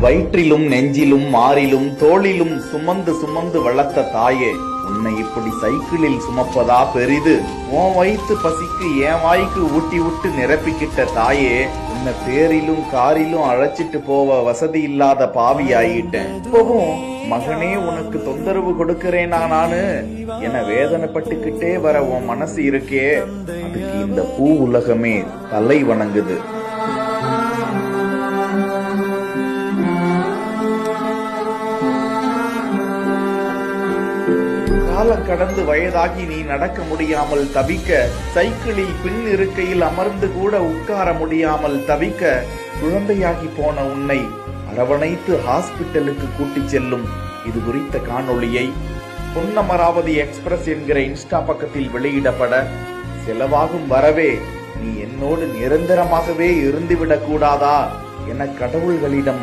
வயிற்றிலும் நெஞ்சிலும் மாறிலும் தோளிலும் சுமந்து சுமந்து வளர்த்த தாயே, உன்னை இப்படி சைக்கிளில் சுமப்பதா பெரிது. உன் வயிற்று பசிக்கு என் வாய்க்கு ஊட்டி விட்டு நிரப்பிக்கிட்ட தாயே, உன்னை பேரிலும் காரிலும் அழைச்சிட்டு போவ வசதி இல்லாத பாவி ஆயிட்டேன். இப்பவும் மகனே உனக்கு தொந்தரவு கொடுக்கிறேனா நானு என வேதனைப்பட்டுக்கிட்டே வர உன் மனசு இருக்கே, அதுக்கு இந்த பூ உலகமே தலை வணங்குது. காலம் கடந்து வயதாகி நீ நடக்க முடியாமல் தவிக்க, சைக்கிளில் பின் இருக்கையில் அமர்ந்து கூட உட்கார முடியாமல் தவிக்க, குழந்தையாகி போன உன்னை அரவணைத்து ஹாஸ்பிட்டலுக்கு கூட்டிச் செல்லும் இது குறித்த காணொளியை பொன்னமராவதி எக்ஸ்பிரஸ் என்கிற இன்ஸ்டா பக்கத்தில் வெளியிடப்பட, செலவாகும் வரவே நீ என்னோடு நிரந்தரமாகவே இருந்துவிடக் கூடாதா என கடவுள்களிடம்